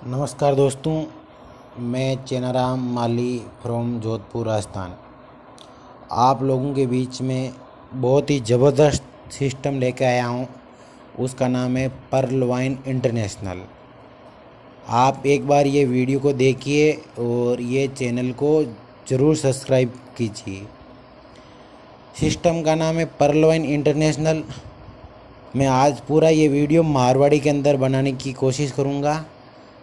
नमस्कार दोस्तों, मैं चेनाराम माली फ्रॉम जोधपुर राजस्थान। आप लोगों के बीच में बहुत ही ज़बरदस्त सिस्टम लेके आया हूँ। उसका नाम है पर्ल वाइन इंटरनेशनल। आप एक बार ये वीडियो को देखिए और ये चैनल को ज़रूर सब्सक्राइब कीजिए। सिस्टम का नाम है पर्ल वाइन इंटरनेशनल। मैं आज पूरा ये वीडियो मारवाड़ी के अंदर बनाने की कोशिश करूँगा।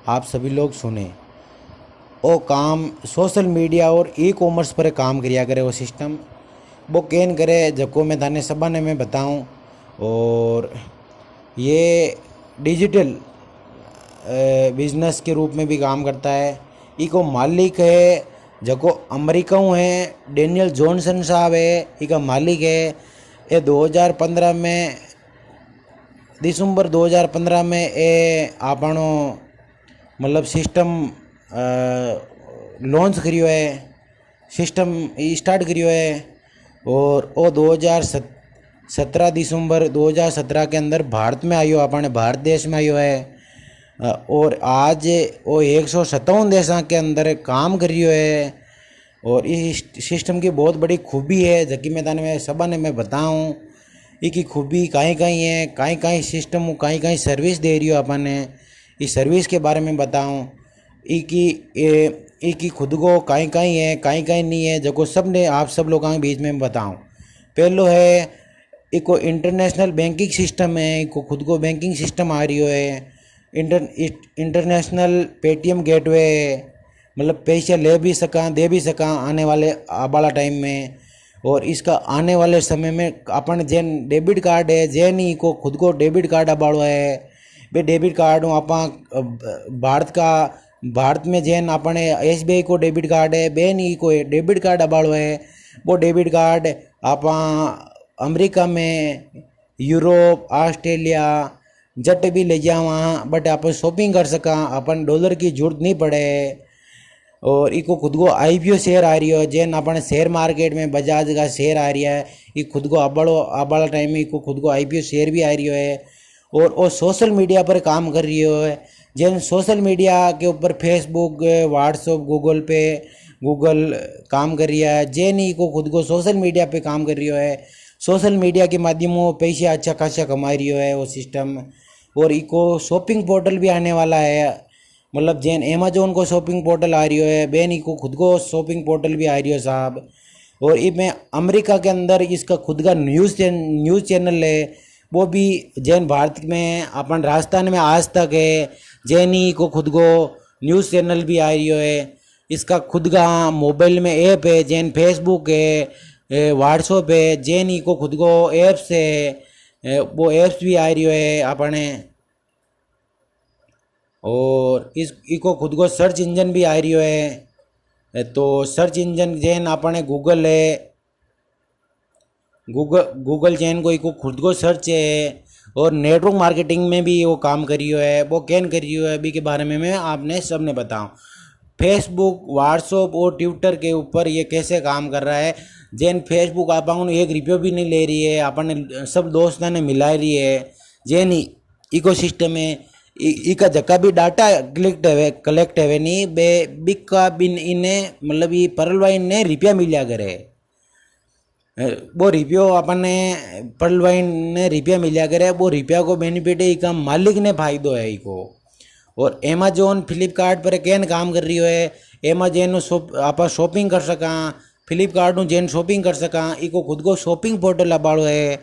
आप सभी लोग सुने। वो काम सोशल मीडिया और ई कॉमर्स पर काम किया करे। वो सिस्टम वो कैन करे जको मैं थाने सबने में बताऊं। और ये डिजिटल बिजनेस के रूप में भी काम करता है। इको मालिक है जको अमेरिकाऊ है, डेनियल जॉनसन साहब है। इका मालिक है। ये 2015 में दिसंबर 2015 में ये आपनो मतलब सिस्टम लॉन्च करियो है, सिस्टम स्टार्ट करियो है। और वो 2017 दिसंबर 2017 के अंदर भारत में आयो, अपने भारत देश में आयो है। और आज वो 157 देशों के अंदर काम करियो है। और इस सिस्टम की बहुत बड़ी खूबी है जबकि मैं सबने मैं बताऊँ इसकी खूबी कहीं कहीं है, कहीं कहीं सिस्टम कहीं कहीं सर्विस दे रही हो अपन। इस सर्विस के बारे में बताऊं। इसकी खुद को कहीं कहीं है, कहीं कहीं नहीं है, जो सब ने आप सब लोगों के बीच में बताऊं। पहलो है इको इंटरनेशनल बैंकिंग सिस्टम है। इको खुद को बैंकिंग सिस्टम आ रही है। इंटरनेशनल पेटीएम गेटवे, मतलब पैसे ले भी सका दे भी सका आने वाले वाला टाइम में। और इसका आने वाले समय में अपन जैन डेबिट कार्ड है, जैन ही को खुद को डेबिट कार्ड अबाड़ो है। बे डेबिट कार्ड आप भारत में जैन अपने SBI को डेबिट कार्ड है, बेन ही को डेबिट कार्ड अबाड़ो है। वो डेबिट कार्ड आप अमेरिका में, यूरोप, ऑस्ट्रेलिया जट भी ले जावा बट आप शॉपिंग कर सका, अपन डॉलर की जरूरत नहीं पड़े। और इको खुद को IPO शेयर आ रही है, जैन अपने शेयर मार्केट में बजाज का शेयर आ रहा है। ये खुद को अबड़ा टाइम में इको खुद को IPO शेयर भी आ रही है। और सोशल मीडिया पर काम कर रही है। जैन सोशल मीडिया के ऊपर फेसबुक, व्हाट्सअप, गूगल काम कर रही है। जैन ही को खुद को सोशल मीडिया पे काम कर रही है। सोशल मीडिया के माध्यमों पैसे अच्छा खासा कमा रही है वो सिस्टम। और इको शॉपिंग पोर्टल भी आने वाला है, मतलब जैन अमेजोन को शॉपिंग पोर्टल आ रही है, बेन इको खुद को शॉपिंग पोर्टल भी आ रही है साहब। और इसमें अमेरिका के अंदर इसका खुद का न्यूज़ चैनल है, वो भी जैन भारत में अपन राजस्थान में आज तक है। जैन ही को खुद को न्यूज़ चैनल भी आ रही है। इसका खुद का मोबाइल में ऐप है, जैन फेसबुक है, व्हाट्सअप है। जैन ही को खुद को ऐप्स है, वो ऐप्स भी आ रही है अपने। और इको खुद को सर्च इंजन भी आ रही है। तो सर्च इंजन जैन अपने गूगल है, गूगल जैन को इको खुद को सर्च है। और नेटवर्क मार्केटिंग में भी वो काम करियो है, वो कैन करियो है अभी के बारे में मैं आपने सब ने बताऊँ। फेसबुक, व्हाट्सअप और ट्विटर के ऊपर ये कैसे काम कर रहा है। जैन फेसबुक आप एक रुपये भी नहीं ले रही है, अपन सब दोस्तों ने मिला रही है। जैन इको सिस्टम में इका जका भी डाटा कलेक्ट है नहीं बे बिक का बिन इन्हें मतलब ये परलवाइन ने रुपया मिला करे। वो रुपयो अपन ने परलवाइन ने रुपया मिला करे, वो रुपया को बेनिफिट है इका मालिक ने फायदो है इको। और अमेजोन फ्लिपकार्ट पर कैन काम कर रही है। अमेजोन आप शॉपिंग कर सका, फ्लिपकार्ट जैन शॉपिंग कर सका। इको खुद को शॉपिंग पोर्टल अबाड़ो है।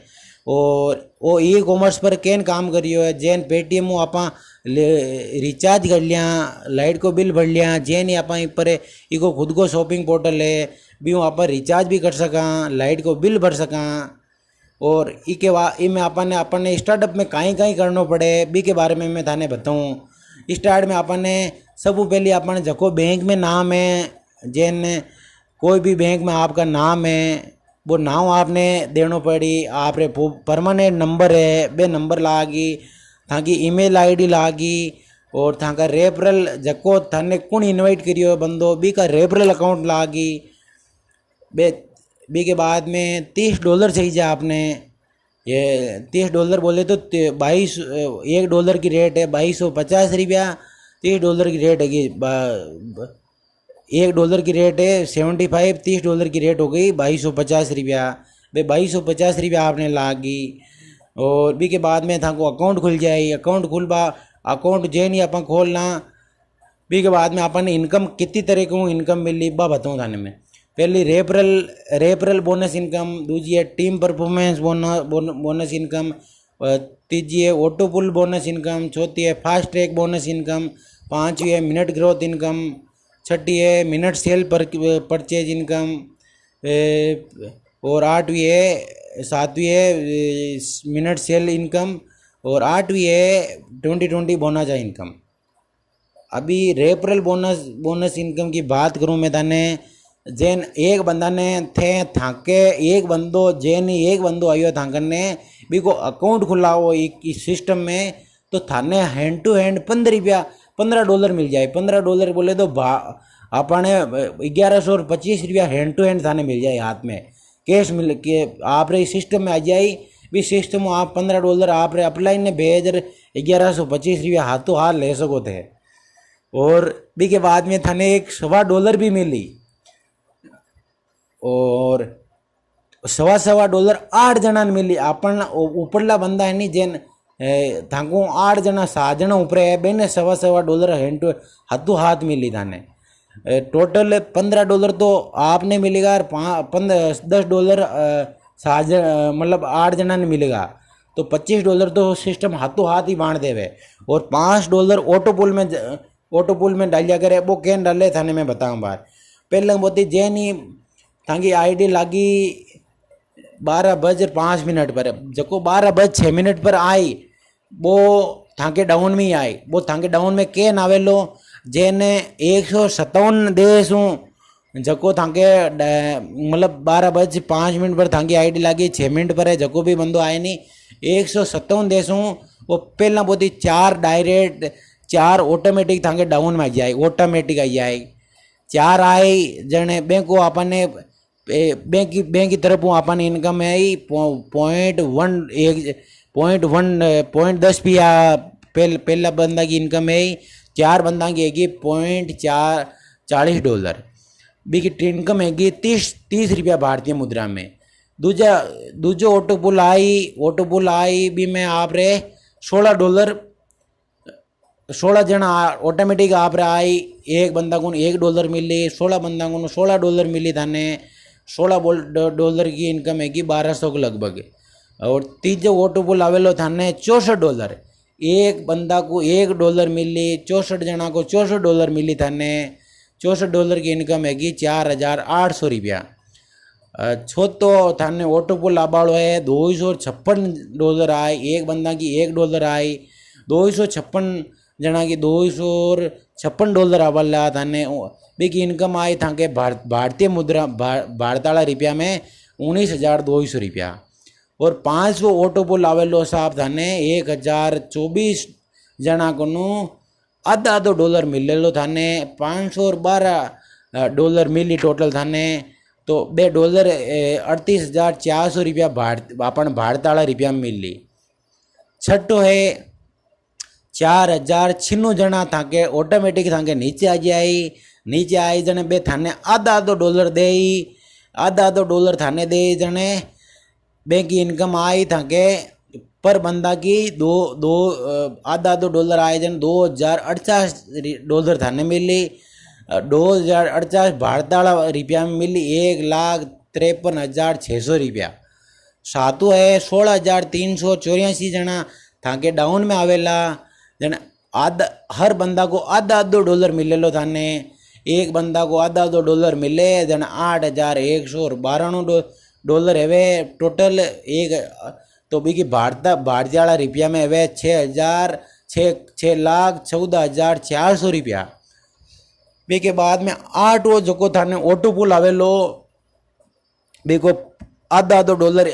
और वो ई कॉमर्स पर कैन काम कर रही है। जैन पेटीएम आप रिचार्ज कर लिया, लाइट को बिल भर लिया, जैन ही आप पर इको खुद को शॉपिंग पोर्टल है, भी आप रिचार्ज भी कर सका, लाइट को बिल भर सका। और ई में अपन स्टार्टअप में कहीं कहीं करना पड़े बी के बारे में मैं थाने बताऊँ। स्टार्ट में अपन सब पहले अपन जको बैंक में नाम है, जैन कोई भी बैंक में आपका नाम है, वो नाम आपने देना पड़ी। आपरे परमानेंट नंबर है, बे नंबर लागी, थाकी ईमेल ID लागी। और थाका रेफरल जको थाने कौन इनवाइट करियो बंदो बी का रेफरल अकाउंट लागी। बे के बाद में $30 चाहिए आपने। ये $30 बोले तो 22 $1 की रेट है, 2250 रुपया $30 की रेट है। $1 की रेट है 75, $30 की रेट हो गई ₹2250। भाई ₹2250 आपने लागी। और बी के बाद में था को अकाउंट खुल जाए। अकाउंट खुलबा, अकाउंट जे नहीं अपन खोलना। बी के बाद में अपन इनकम कितनी तरह को इनकम मिली बा बताऊँ थाने में। पहली रेफरल बोनस इनकम, दूसरी है टीम परफॉर्मेंस बोनस इनकम, तीसरी है ऑटो पुल बोनस इनकम, चौथी है फास्ट ट्रैक बोनस इनकम, पांचवी है मिनट ग्रोथ इनकम, छठी है मिनट सेल परचेज इनकम, और सातवीं है मिनट सेल इनकम, और आठवीं है 2020 बोनस इनकम। अभी रेफरल बोनस इनकम की बात करूँ मैं थाने, जेन एक बंदा ने थे थाके एक बंदो आयो थाकन ने भी को अकाउंट खुलाओ इस सिस्टम में, तो थाने हैंड टू हैंड $15 मिल जाए। $15 बोले तो अपने ₹1125 हैंड टू हैंड थाने मिल जाए, हाथ में कैश मिल के आप रे सिस्टम में आ जाए। भी सिस्टम आप $15 आप रे अपलाइन ने भेज ₹1125 हाथों हाथ ले सको थे। और भी के बाद में थाने एक $1.25 भी मिली, और $1.25 8 जना ने मिली। अपन ऊपरला बंदा है नहीं जेन थाको 8 जना 7 जना ऊपर है बेने $1.25 हैंड टू हाथों हाथ मिली थाने। टोटल $15 तो आपने मिलेगा और $10 मतलब 8 जना ने मिलेगा, तो $25 तो सिस्टम हाथों हाथ ही बांट देवे। और $5 ऑटो पुल में डालिया करे। वो कैन डाले थाने में बताऊँ बार। पहले बोती जैनी थाकी आईडी लागी 12:05 पर, जको 12:06 पर आई वो थाके डाउन में ही आई। वो थाके डाउन में कैन आवेलो जेने 157 देश हूँ, जको थाके मतलब 12:05 पर थाकी आईडी लागी 6 मिनट पर है। जको भी बंदो आए नहीं 157 देश हूँ। वो पहला बोती 4 ऑटोमेटिक थाके डाउन में आ जाए, ऑटोमेटिक आई जाए। 4 आई जने बैंक को अपने बैंक की तरफ अपन इनकम है 0.10 पिया पहला बंदा की इनकम है। 4 बंदा की हैगी $40 बी की इनकम हैगी ₹30 भारतीय मुद्रा में। दूजा ऑटो पुल आई भी मैं आप रे $16 जना ऑटोमेटिक आप रे आई। एक बंदा को $1 मिली, 16 बंदा को $16 मिली थाने। $16 की इनकम हैगी 1200 के लगभग। और तीजो ऑटो पुल आवेलो थाने $64, एक बंदा को $1 मिली, 64 जना को $64 मिली थाने। $64 की इनकम हैगी ₹4800। छोतो थाने ऑटो पुल आबाड़ो है $256 आई, एक बंदा की $1 आई। 256 जना की $256 आवाला थाने। बी की इनकम आई थाके भारतीय मुद्रा भारताला रुपया में ₹19,200। और 500 ऑटो पुल आवेलो साहब थाने 1024 जना को आधा $1 मिलेलो थाने। $512 मिली टोटल थाने। तो $2 ₹38,400 अपन भारताला रुपया में मिली। छठो है 4,096 जना थाके ऑटोमेटिक थाके नीचे आई जने बे थाने आधा $1 दे, $1 थाने दे जने बैंक की इनकम आई थाके पर बंदा की आधा $1 आए जन $2,048 थाने मिली। 2048 भारताला रुपया में मिली ₹1,53,600। सातों है 16,384 जना थाके डाउन में आवेला जन हर बंदा को आधा $1 मिलेलो थाने। एक बंदा को आधा $1 मिले जन $8,192 है टोटल एक। तो भी की भारतीय वाला रुपया में है 6,14,400 बी के बाद में 8 वो जो थाने ऑटो पुल आवेलो बी को आधा $1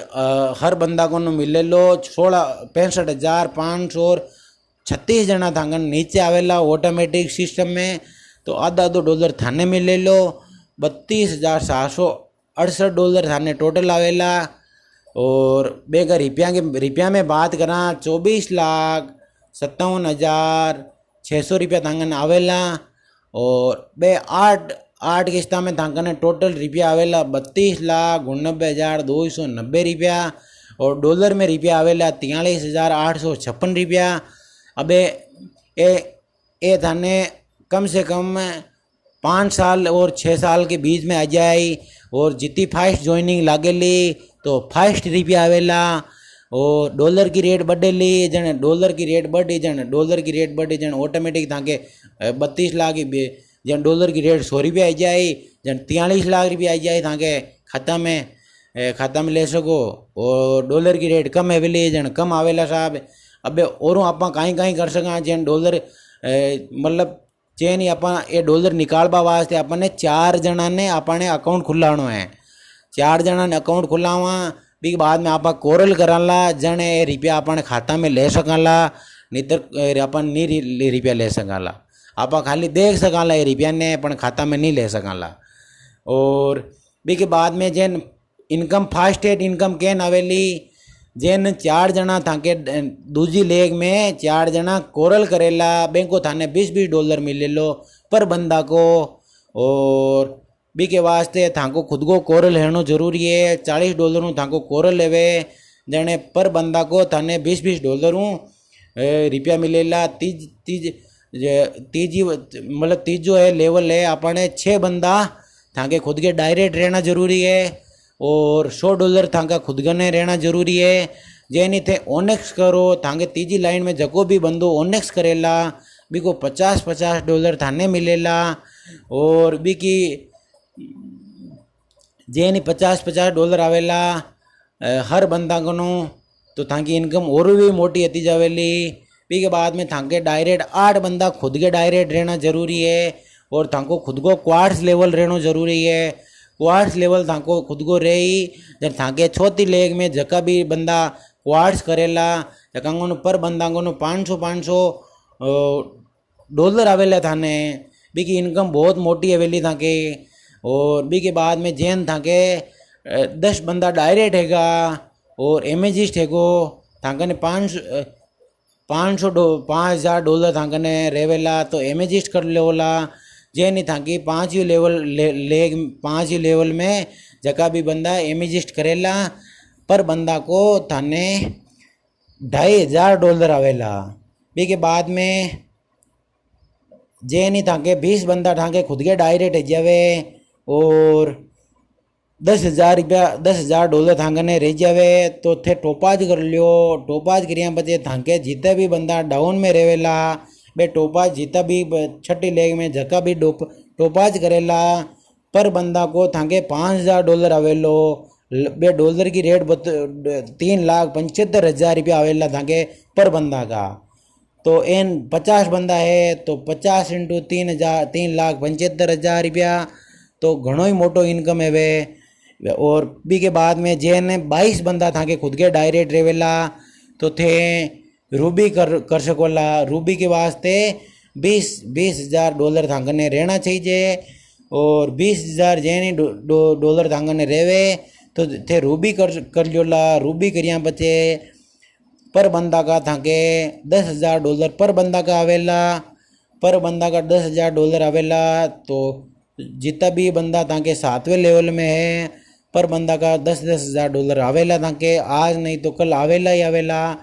हर बंदा को मिले लो। 65,536 जना थांगन नीचे आवेला ऑटोमेटिक सिस्टम में, तो आधा $1 थाने मिले लो। 32,768 थाने टोटल आवेला। और बेगर रुपया में बात करा 24,57,400 ₹600 थांकने आवेला। और बे 8 किस्ता में थांकने टोटल रुपया आवेला 32,89,290 रुपया। और डॉलर में रुपया आवेला 43,856 रुपया। अबे ए थाने कम से कम 5 साल और 6 साल के बीच में आ जाए। और जितनी फास्ट ज्वाइनिंग लागेली तो फास्ट रुपया आवेला। और डॉलर की रेट बढ़ेली जने डॉलर की रेट बढ़ी जन ऑटोमेटिक ताके 32 लाख जन डॉलर की रेट 100 रुपया आ जाए। जन 43 लाख रुपया आ जाए ताके खाता में ले सको। और डॉलर की रेट कम आवेली जन कम आवेला साहब। अबे और आप कहीं कर सका जन डॉलर मतलब चेन ही अपना ये डॉलर निकालवा वास्ते अपने 4 जना ने अपने अकाउंट खुलानो है। 4 जना ने अकाउंट खुलावा भी बाद में आप कोरल कराला जन ये रुपया अपने खाता में ले सकाला। नहीं तो अपन नहीं रुपया ले सकाला। आप खाली देख सकाला ये रुपया ने अपन खाता में नहीं ले सकाला। और भी के बाद में जैन इनकम फास्टेड इनकम कैन आवेली जैन 4 जना थाके दूजी लेग में 4 जना कोरल करेला बैंको थाने $20 मिले लो पर बंदा को। और बी के वास्ते थाको खुद को कोरल रहना जरूरी है। $40 थाको कोरल लेवे जने पर बंदा को थाने $20 रुपया मिलेला। तीजी मतलब तीजो है लेवल है अपने 6 बंदा थाके खुद के डायरेक्ट रहना जरूरी है। और $100 थाका खुद गने रहना जरूरी है। जैनी थे ओनेक्स करो थाके तीजी लाइन में जको भी बंदो ओनेक्स करेला बी को $50 थाने मिलेला। और बी की जैनी $50 आवेला हर बंदा को तो थाकी इनकम और भी मोटी आती जावेली। बी के बाद में थाके डायरेक्ट 8 बंदा खुद के डायरेक्ट रहना जरूरी है। और थाको खुद को क्वार्ट्स लेवल रहना जरूरी है। क्वार्ट्स लेवल थाको खुद को रही जब थाके छोटी लेग में जका भी बंदा क्वार्ट्स करेला जकांगो पर बंदा को $500 आवेला थाने बी की इनकम बहुत मोटी आवेली थाके। और बी के बाद में जैन थाके 10 बंदा डायरेक्ट हैगा और एमेजिस्ट हैगो थाकने $5,000 थाकने रेवेला तो एमेजिस्ट कर लेवला। जैनी थाकी 5 लेवल में जका भी बंदा एमेजिस्ट करेला पर बंदा को थाने $2,500 आवेला। बी के बाद में जैनी थाके 20 बंदा थाके खुद के डायरेक्ट जावे और $10,000 थाकने रह जावे तो थे टोपाज कर लियो। टोपाज करिया बचे थाके जिते भी बंदा डाउन में रहेला बे टोपाज जीता भी छठी लेग में जका भी टोपाज करेला पर बंदा को थाके $5,000 आवेलो। बे डॉलर की रेट 3,75,000 रुपया आवेला थाके पर बंदा का। तो एन 50 बंदा है तो 50 × 3,75,000 रुपया तो घणो ही मोटो इनकम है वे। और बी के बाद में जैन 22 बंदा थाके खुद के डायरेक्ट रहेला तो थे रूबी कर सकोला। रूबी के वास्ते $20,000 थाकने रहना चाहिए। और 20,000 जैनी डॉलर थाकने रेवे तो थे रूबी कर लियोला। रूबी करिया बचे पर बंदा का थाके $10,000 पर बंदा का आवेला। पर बंदा का $10,000 आवेला तो जितना भी बंदा ताके 7वें लेवल में है पर बंदा का $10,000 आवेला ताके आज नहीं तो कल आवेला ही आवेला।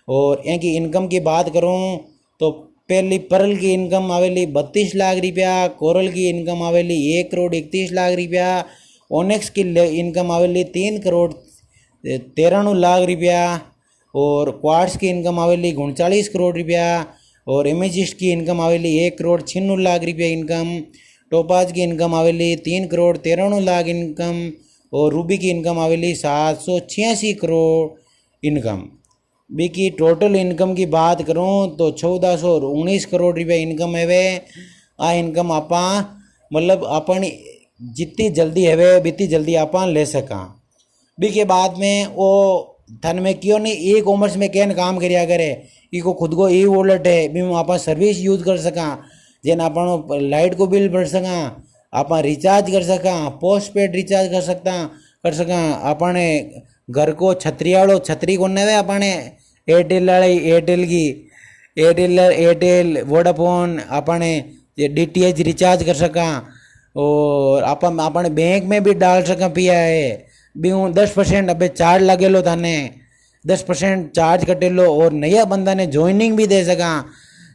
और इनकी इनकम की बात करूं तो पहली परल की इनकम आवेली 32 लाख रुपया। कोरल की इनकम आवेली 1,31,00,000 रुपया। ओनेक्स की इनकम आवेली 3,93 लाख रुपया। और क्वार्ट्स की इनकम आवेली 39 करोड़ रुपया। और एमेजिस्ट की इनकम आवेली 1,96,00,000 रुपया इनकम। टोपाज की इनकम आवेली 3,93,00,000 इनकम। और रूबी की इनकम आवेली 786 करोड़ इनकम। बी की टोटल इनकम की बात करूँ तो 1419 करोड़ रुपया इनकम है वे। आ इनकम आपा मतलब अपन जितनी जल्दी है वे बितनी जल्दी आप ले सका। बी के बाद में वो थन में क्यों नहीं ई-कॉमर्स में कैन काम करिया करे इको खुद को ई वॉलेट है भी आप सर्विस यूज कर सका जैन आप लाइट को बिल भर सका आप रिचार्ज कर सका पोस्ट पेड रिचार्ज कर सका अपने घर को छतरी वालों छतरी को नवे अपने एयरटेल वाली एयरटेल की एयरटेल वोडाफोन अपने DTH रिचार्ज कर सका और अपने बैंक में भी डाल सका पिया है भी हूँ 10% अबे चार्ज लगेलो थाने 10% चार्ज कटेलो और नया बंदा ने ज्वाइनिंग भी दे सका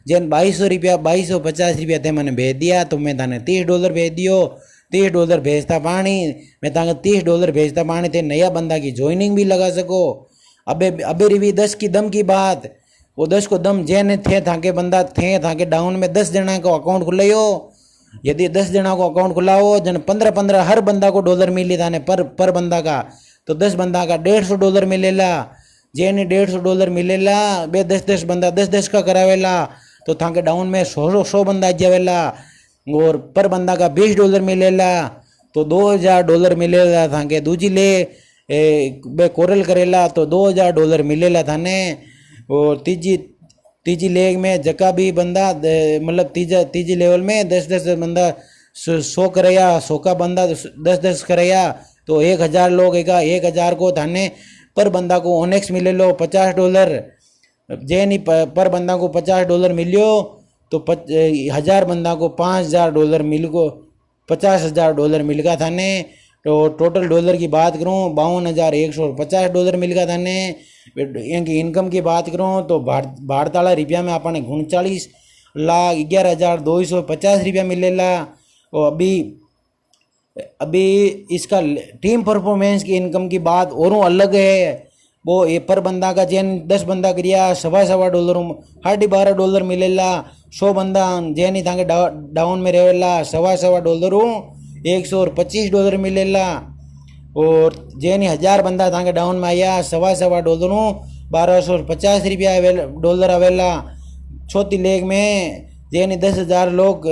जैन 2250 रुपया थे मैंने भेज दिया तो मैं थाने $30 भेज दियो $30 भेजता पानी मैं ताके $30 भेजता पानी थे नया बंदा की ज्वाइनिंग भी लगा सको। अबे अबे रिवी 10 की दम की बात वो 10 को दम जैन थे थाके बंदा थे थाके डाउन में 10 जना को अकाउंट खुलायो यदि 10 जना को अकाउंट खुलाओ जन 15 हर बंदा को डॉलर मिली थाने पर बंदा का तो 10 बंदा का $150 मिलेला जेने $150 मिलेला बे 10 बंदा 10 का करावेला तो थाके डाउन में 100 बंदा जावेला और पर बंदा का $20 मिलेला तो $2000 मिलेला थाके दूजी ले बे कोरल करेला तो $2000 मिलेला थाने और तीजी लेग में जका भी बंदा मतलब तीजी लेवल में 10 बंदा 100 करया 100 का बंदा 10 करया तो 1000 लोग 1000 को थाने पर बंदा को ओनेक्स मिले लो $50 जे नहीं पर बंदा को $50 मिलियो तो 1000 बंदा को $5000 मिल को $50,000 मिल गया थाने। तो टोटल डॉलर की बात करूँ $52,150 मिल गया थाने। इनकी इनकम की बात करूँ तो भारताला रुपया में अपने 39,11,250 रुपया मिलेला। और अभी इसका टीम परफॉर्मेंस की इनकम की बात और अलग है। वो ये पर बंदा का जैन 10 बंदा करिया $12.5 $12.5 मिलेला। 100 बंदा जैन थाके डाउन में रहेला $12.5 $125 मिलेला। और जैन 1000 बंदा थाके डाउन में आया $12.5 $1250 आवेला। चौथी लेग में जैन 10,000 लोग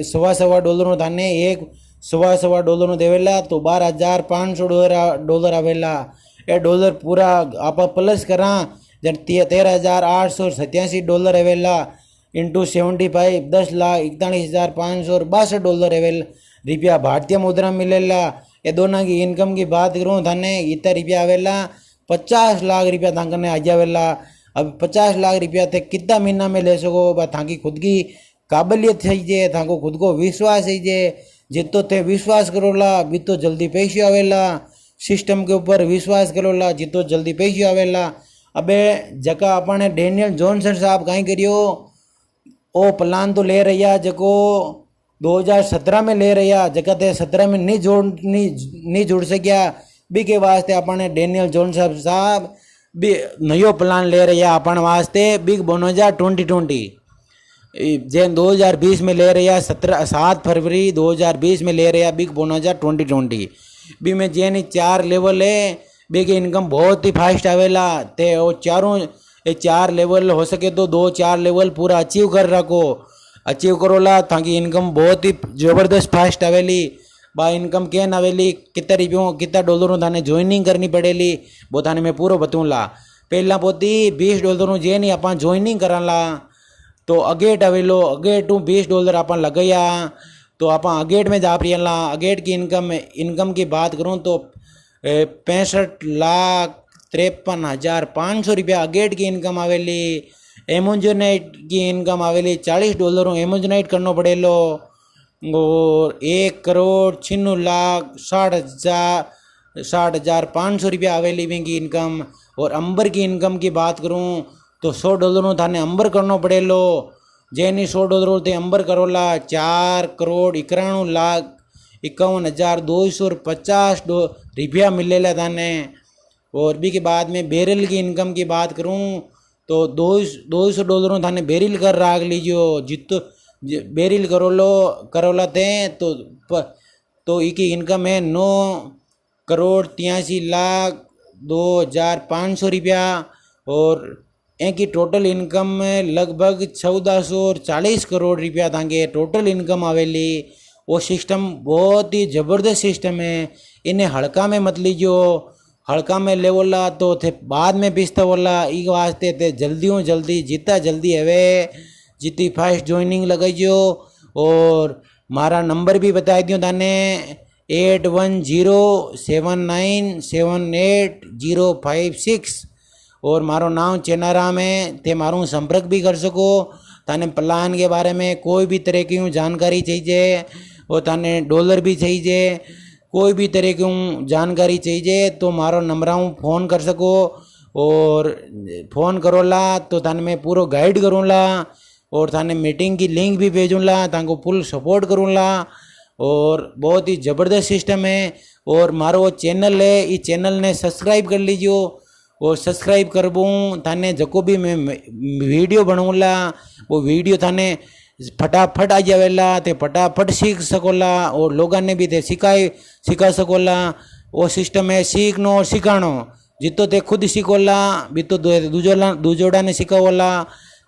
$12.5 थाने एक $12.5 देवेला तो $12,500 आवेला। ये डॉलर पूरा आप प्लस करा जन $13,887 आवेला इंटू 75 $10,41,562 आवेला रुपया भारतीय मुद्रा मिलेला। ये दोनों की इनकम की बात करूँ थाने इतना रुपया आवेला 50 लाख रुपया थाने आ जावेला। अब 50 लाख रुपया थे कितना महीना में ले सको बा थाकी खुद की काबिलियत चाहिए थाको खुद को विश्वास चाहिए। जितो थे विश्वास करोला भी तो जल्दी पैसे आवेला। सिस्टम के ऊपर विश्वास करोला जितो जल्दी पैसे आवेला। अबे जका अपने डेनियल जॉनसन साहब कहीं करियो ओ प्लान तो ले रहा जको 2017 में ले रहा जका ते 17 में नहीं जुड़ सकिया बी के वास्ते अपने डेनियल जॉनसन साहब भी नयो प्लान ले रहा अपन वास्ते बिग बोनस 2020 जैन 2020 में ले रहा 7 फरवरी 2020 में ले रहा बिग बोनस 2020 भी में जैन 4 लेवल है बी की इनकम बहुत ही फास्ट आवेला। ते वो चारों 4 लेवल हो सके तो 2-4 लेवल पूरा अचीव कर रखो अचीव करोला ताकि इनकम बहुत ही ज़बरदस्त फास्ट आवेली। बा इनकम कैन आवेली कितना रुपयों कितना $1 थाने ज्वाइनिंग करनी पड़ेली वो थाने मैं पूरा बतूँला। पहला पोती $20 जे नहीं अपन ज्वाइनिंग कराला तो अगेट आवेलो अगेट $20 अपन लगाया तो आप अगेट में जा प्रियला। अगेट की इनकम की बात करूँ तो 65,53,500 रुपया अगेट की इनकम आवेली। एमोजोनाइट की इनकम आवेली $40 एमोजोनाइट करना पड़ेलो और 1,60,60,500 रुपया आवेली की इनकम। और अंबर की इनकम की बात करूँ तो $100 थाने अंबर करना पड़ेलो जैनी $100 थे अंबर करोला 4,51,51,250 रुपया मिलेला थाने। और भी के बाद में बैरल की इनकम की बात करूँ तो $200 थाने बैरल कर राख लीजियो जितो बैरल करोला थे तो इकी इनकम है 9,83,02,500 रुपया। और इनकी टोटल इनकम में लगभग 1440 करोड़ रुपया ताकि टोटल इनकम आवेली। वो सिस्टम बहुत ही ज़बरदस्त सिस्टम है। इन्हें हड़का में मत लीजियो हड़का में ले बोला तो थे बाद में पिसता बोला ई वास्ते थे जल्दी जितना जल्दी हवे जितनी फास्ट ज्वाइनिंग लगाइयो। और मारा नंबर भी बता दियो थाने 8107978056 और मारो नाम चेनाराम है। ते मारू संपर्क भी कर सको। थाने प्लान के बारे में कोई भी तरह की जानकारी चाहिए और थाने डॉलर भी चाहिए, कोई भी तरह की जानकारी चाहिए तो मारो नंबर फ़ोन कर सको। और फ़ोन करोला तो थाने मैं पूरा गाइड करूँला और थाने मीटिंग की लिंक भी भेजूँला, ताको फुल सपोर्ट करूँला। और बहुत ही ज़बरदस्त सिस्टम है। और मारो वो चैनल है, इस चैनल ने सब्सक्राइब कर लीजिए और सब्सक्राइब करबूँ थाने जको भी मैं वीडियो बनाऊँला वो वीडियो थाने फटाफट आ जावेला, ते फटाफट सीख सकोला और लोगों ने भी ते सिखा सकोला। वो सिस्टम है सीखनो और सिखानो। जितो ते खुद सीखोला भी तो दूजोड़ा ने सिखाओला,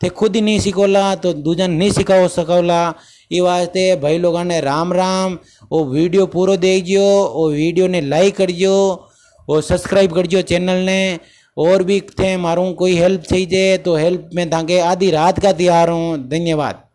ते खुद ही नहीं सीखोला तो दूजा नहीं सिखा सकोला। ये वास्ते भाई लोगों ने राम राम। वो वीडियो पूरा देखियो और वीडियो ने लाइक करियो और सब्सक्राइब करियो चैनल ने। और भी थे मारूँ कोई हेल्प चाहिए तो हेल्प में ताकि आधी रात का तैयार हूँ। धन्यवाद।